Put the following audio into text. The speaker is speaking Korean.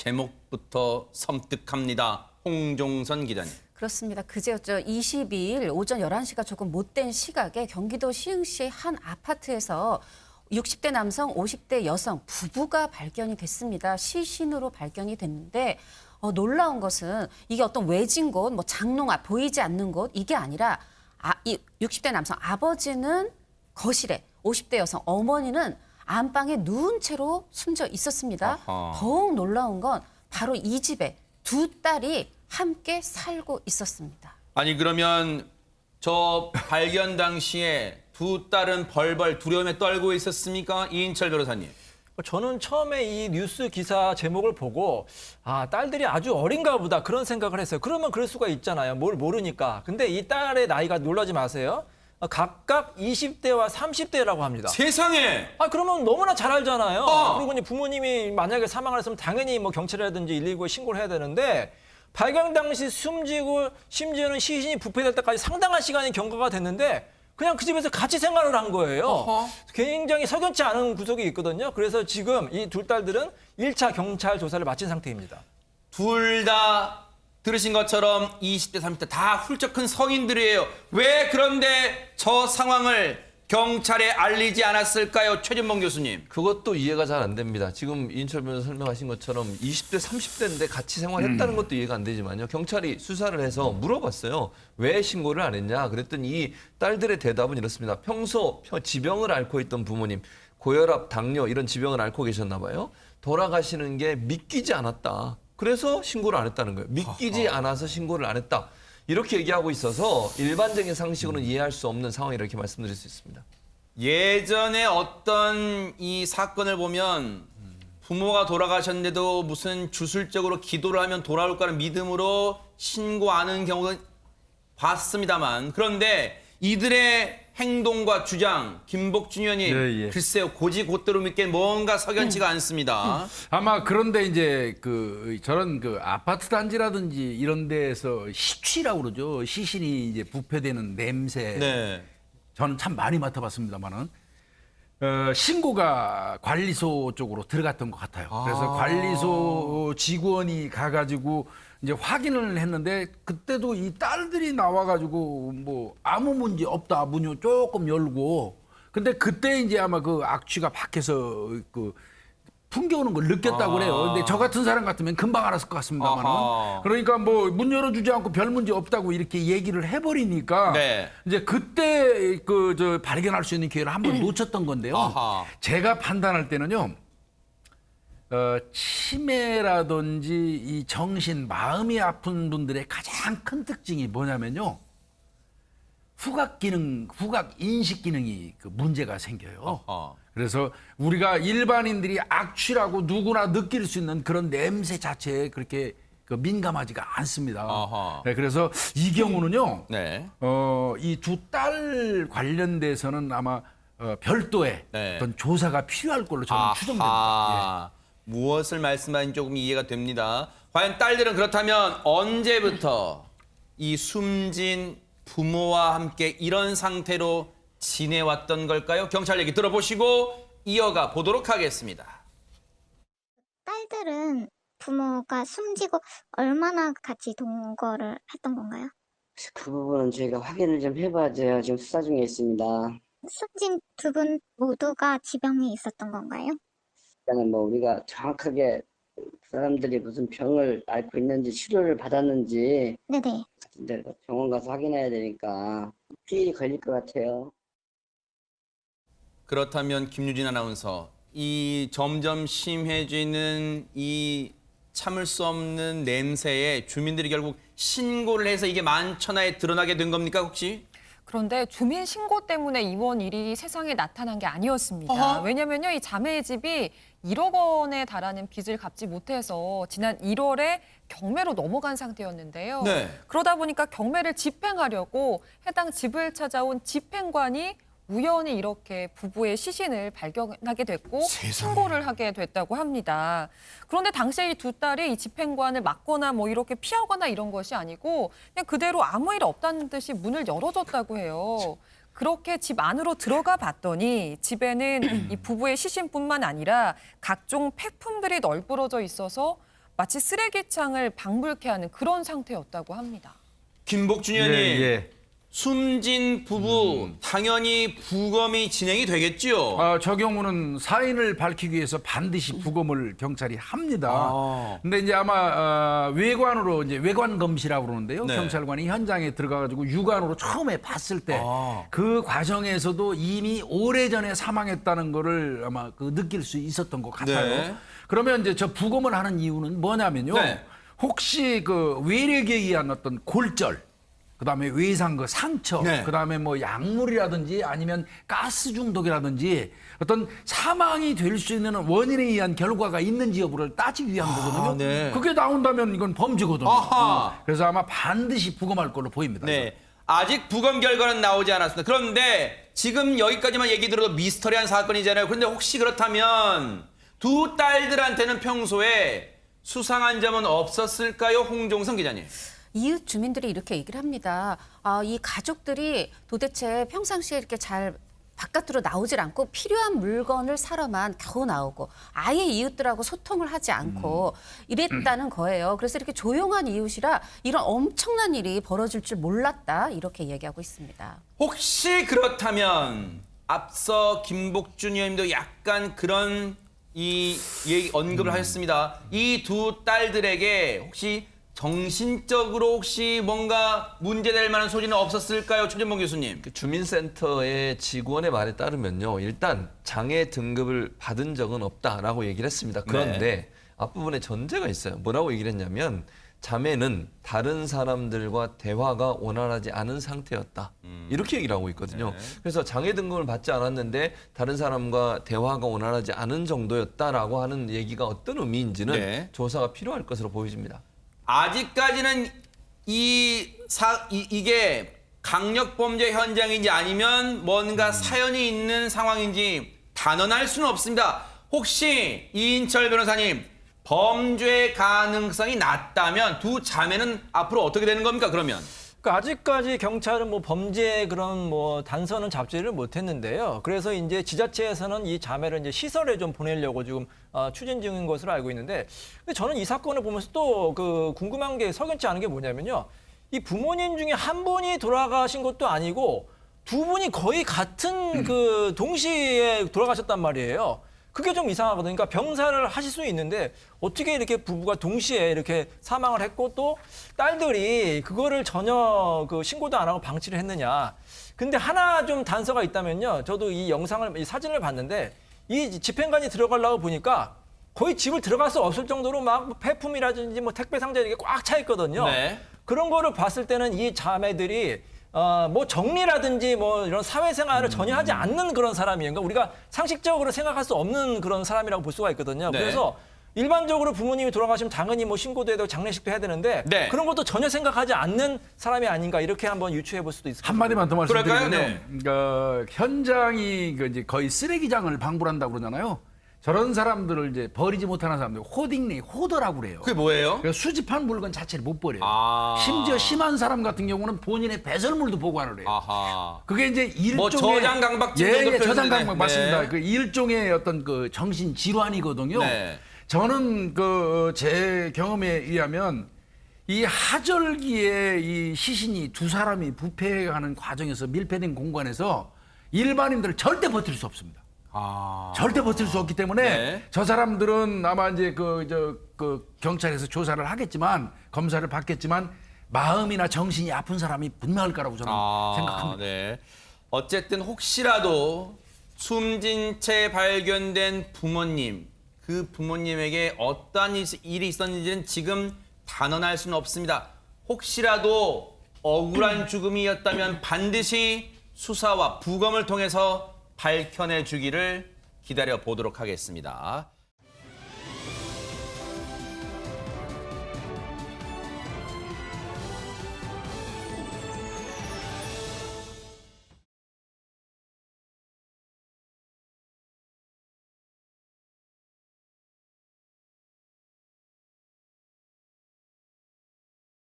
제목부터 섬뜩합니다. 홍종선 기자님. 그렇습니다. 그제였죠. 22일 오전 11시가 조금 못된 시각에 경기도 시흥시 한 아파트에서 60대 남성, 50대 여성 부부가 발견이 됐습니다. 시신으로 발견이 됐는데 놀라운 것은 이게 어떤 외진 곳, 뭐 장롱 앞 보이지 않는 곳 이게 아니라 이 60대 남성 아버지는 거실에, 50대 여성 어머니는 안방에 누운 채로 숨져 있었습니다. 아하. 더욱 놀라운 건 바로 이 집에 두 딸이 함께 살고 있었습니다. 아니 그러면 저 발견 당시에 두 딸은 벌벌 두려움에 떨고 있었습니까? 이인철 변호사님. 저는 처음에 이 뉴스 기사 제목을 보고 딸들이 아주 어린가 보다 그런 생각을 했어요. 그러면 그럴 수가 있잖아요. 뭘 모르니까. 근데 이 딸의 나이가 놀라지 마세요. 각각 20대와 30대라고 합니다. 세상에! 그러면 너무나 잘 알잖아요. 그리고 이제 부모님이 만약에 사망을 했으면 당연히 뭐 경찰이라든지 119에 신고를 해야 되는데 발견 당시 숨지고 심지어는 시신이 부패될 때까지 상당한 시간이 경과가 됐는데 그냥 그 집에서 같이 생활을 한 거예요. 어허. 굉장히 석연치 않은 구석이 있거든요. 그래서 지금 이 두 딸들은 1차 경찰 조사를 마친 상태입니다. 둘 다 들으신 것처럼 20대, 30대 다 훌쩍 큰 성인들이에요. 왜 그런데 저 상황을 경찰에 알리지 않았을까요? 최진봉 교수님. 그것도 이해가 잘 안 됩니다. 지금 이인철 변호사 설명하신 것처럼 20대, 30대인데 같이 생활했다는 것도 이해가 안 되지만요. 경찰이 수사를 해서 물어봤어요. 왜 신고를 안 했냐? 그랬더니 이 딸들의 대답은 이렇습니다. 평소 지병을 앓고 있던 부모님, 고혈압, 당뇨 이런 지병을 앓고 계셨나 봐요. 돌아가시는 게 믿기지 않았다. 그래서 신고를 안 했다는 거예요. 믿기지 않아서 신고를 안 했다. 이렇게 얘기하고 있어서 일반적인 상식으로는 이해할 수 없는 상황이라고 이렇게 말씀드릴 수 있습니다. 예전에 어떤 이 사건을 보면 부모가 돌아가셨는데도 무슨 주술적으로 기도를 하면 돌아올 거라는 믿음으로 신고 안 하는 경우도 봤습니다만 그런데 이들의 행동과 주장, 김복준 의원님, 예. 글쎄요, 고지곧대로 믿기엔 뭔가 석연치가 않습니다. 아마 그런데 이제 저런 아파트 단지라든지 이런 데에서 시취라고 그러죠. 시신이 이제 부패되는 냄새. 네. 저는 참 많이 맡아봤습니다만은 신고가 관리소 쪽으로 들어갔던 것 같아요. 그래서 관리소 직원이 가가지고 이제 확인을 했는데 그때도 이 딸들이 나와가지고 뭐 아무 문제 없다 문을 조금 열고 근데 그때 이제 아마 그 악취가 밖에서 풍겨오는 걸 느꼈다고 그래요. 근데 저 같은 사람 같으면 금방 알았을 것 같습니다만은. 아하. 그러니까 뭐 문 열어주지 않고 별 문제 없다고 이렇게 얘기를 해버리니까 네. 이제 그때 저 발견할 수 있는 기회를 한번 놓쳤던 건데요. 아하. 제가 판단할 때는요. 치매라든지 이 정신, 마음이 아픈 분들의 가장 큰 특징이 뭐냐면요. 후각 인식 기능이 문제가 생겨요. 아하. 그래서 우리가 일반인들이 악취라고 누구나 느낄 수 있는 그런 냄새 자체에 그렇게 민감하지가 않습니다. 아하. 네, 그래서 이 경우는요. 네. 이 두 딸 관련돼서는 아마 별도의 네. 어떤 조사가 필요할 걸로 저는 추정됩니다. 예. 무엇을 말씀하는지 조금 이해가 됩니다. 과연 딸들은 그렇다면 언제부터 이 숨진 부모와 함께 이런 상태로 지내왔던 걸까요? 경찰 얘기 들어보시고 이어가 보도록 하겠습니다. 딸들은 부모가 숨지고 얼마나 같이 동거를 했던 건가요? 그 부분은 저희가 확인을 좀 해봐야죠. 지금 수사 중에 있습니다. 숨진 두 분 모두가 지병이 있었던 건가요? 일단은 뭐 우리가 정확하게 그 사람들이 무슨 병을 앓고 있는지 치료를 받았는지 네네. 근데 병원 가서 확인해야 되니까 피해이 걸릴 것 같아요. 그렇다면 김유진 아나운서, 이 점점 심해지는 이 참을 수 없는 냄새에 주민들이 결국 신고를 해서 이게 만천하에 드러나게 된 겁니까 혹시? 그런데 주민 신고 때문에 이번 일이 세상에 나타난 게 아니었습니다. 어허. 왜냐면요, 이 자매의 집이 1억 원에 달하는 빚을 갚지 못해서 지난 1월에 경매로 넘어간 상태였는데요. 네. 그러다 보니까 경매를 집행하려고 해당 집을 찾아온 집행관이 우연히 이렇게 부부의 시신을 발견하게 됐고 신고를 하게 됐다고 합니다. 그런데 당시에 이 두 딸이 이 집행관을 막거나 뭐 이렇게 피하거나 이런 것이 아니고 그냥 그대로 아무 일 없다는 듯이 문을 열어줬다고 해요. 그렇게 집 안으로 들어가 봤더니 집에는 이 부부의 시신뿐만 아니라 각종 폐품들이 널브러져 있어서 마치 쓰레기창을 방불케 하는 그런 상태였다고 합니다. 김복준 의원님, 예. 숨진 부부 당연히 부검이 진행이 되겠지요. 저 경우는 사인을 밝히기 위해서 반드시 부검을 경찰이 합니다. 근데 이제 아마 외관으로 이제 외관 검시라고 그러는데요. 네. 경찰관이 현장에 들어가가지고 육안으로 처음에 봤을 때 그 과정에서도 이미 오래전에 사망했다는 거를 아마 느낄 수 있었던 것 같아요. 네. 그러면 이제 저 부검을 하는 이유는 뭐냐면요. 네. 혹시 그 외력에 의한 어떤 골절, 그다음에 외상 그 상처, 네. 그다음에 뭐 약물이라든지 아니면 가스 중독이라든지 어떤 사망이 될 수 있는 원인에 의한 결과가 있는지 여부를 따지기 위한 거거든요. 네. 그게 나온다면 이건 범죄거든요. 아하. 그래서 아마 반드시 부검할 걸로 보입니다. 네. 아직 부검 결과는 나오지 않았습니다. 그런데 지금 여기까지만 얘기 들어도 미스터리한 사건이잖아요. 그런데 혹시 그렇다면 두 딸들한테는 평소에 수상한 점은 없었을까요? 홍종성 기자님. 이웃 주민들이 이렇게 얘기를 합니다. 이 가족들이 도대체 평상시에 이렇게 잘 바깥으로 나오질 않고 필요한 물건을 사러만 겨우 나오고 아예 이웃들하고 소통을 하지 않고 이랬다는 거예요. 그래서 이렇게 조용한 이웃이라 이런 엄청난 일이 벌어질 줄 몰랐다 이렇게 얘기하고 있습니다. 혹시 그렇다면 앞서 김복준 의원님도 약간 그런 언급을 하셨습니다. 이 두 딸들에게 혹시 정신적으로 혹시 뭔가 문제될 만한 소지는 없었을까요? 최진봉 교수님. 그 주민센터의 직원의 말에 따르면요. 일단 장애 등급을 받은 적은 없다라고 얘기를 했습니다. 그런데 앞부분에 전제가 있어요. 뭐라고 얘기를 했냐면 자매는 다른 사람들과 대화가 원활하지 않은 상태였다. 이렇게 얘기를 하고 있거든요. 그래서 장애 등급을 받지 않았는데 다른 사람과 대화가 원활하지 않은 정도였다라고 하는 얘기가 어떤 의미인지는 조사가 필요할 것으로 보여집니다. 아직까지는 이게 강력범죄 현장인지 아니면 뭔가 사연이 있는 상황인지 단언할 수는 없습니다. 혹시 이인철 변호사님, 범죄 가능성이 낮다면 두 자매는 앞으로 어떻게 되는 겁니까, 그러면? 그러니까 아직까지 경찰은 뭐 범죄 그런 뭐 단서는 잡지를 못했는데요. 그래서 이제 지자체에서는 이 자매를 이제 시설에 좀 보내려고 지금 추진 중인 것으로 알고 있는데, 근데 저는 이 사건을 보면서 또 그 궁금한 게 석연치 않은 게 뭐냐면요. 이 부모님 중에 한 분이 돌아가신 것도 아니고 두 분이 거의 같은 그 동시에 돌아가셨단 말이에요. 그게 좀 이상하거든요. 그러니까 병사를 하실 수 있는데 어떻게 이렇게 부부가 동시에 이렇게 사망을 했고 또 딸들이 그거를 전혀 그 신고도 안 하고 방치를 했느냐. 근데 하나 좀 단서가 있다면요. 저도 이 영상을, 이 사진을 봤는데 이 집행관이 들어가려고 보니까 거의 집을 들어갈 수 없을 정도로 막 폐품이라든지 뭐 택배 상자 이렇게 꽉 차 있거든요. 네. 그런 거를 봤을 때는 이 자매들이 뭐 정리라든지 뭐 이런 사회생활을 전혀 하지 않는 그런 사람이에요. 그러니까 우리가 상식적으로 생각할 수 없는 그런 사람이라고 볼 수가 있거든요. 네. 그래서 일반적으로 부모님이 돌아가시면 당연히 뭐 신고도 해야 되고 장례식도 해야 되는데 네. 그런 것도 전혀 생각하지 않는 사람이 아닌가 이렇게 한번 유추해 볼 수도 있을 것 같아요. 한마디만 더 그럴까요? 말씀드리면 현장이 이제 거의 쓰레기장을 방불한다고 그러잖아요. 저런 사람들을 이제 버리지 못하는 사람들 호딩리, 호더라고 그래요. 그게 뭐예요? 그래서 수집한 물건 자체를 못 버려요. 아. 심지어 심한 사람 같은 경우는 본인의 배설물도 보관을 해요. 아하. 그게 이제 일종의 뭐 저장 강박증 정도 저장 표현되네. 강박 맞습니다. 네. 그 일종의 어떤 그 정신 질환이거든요. 네. 저는 제 경험에 의하면 이 하절기에 이 시신이 두 사람이 부패하는 과정에서 밀폐된 공간에서 일반인들은 절대 버틸 수 없습니다. 절대 버틸 수 없기 때문에 네. 저 사람들은 아마 이제 경찰에서 조사를 하겠지만 검사를 받겠지만 마음이나 정신이 아픈 사람이 분명할 거라고 저는 생각합니다. 네. 어쨌든 혹시라도 숨진 채 발견된 부모님, 그 부모님에게 어떠한 일이 있었는지는 지금 단언할 수는 없습니다. 혹시라도 억울한 죽음이었다면 반드시 수사와 부검을 통해서 밝혀내 주기를 기다려 보도록 하겠습니다.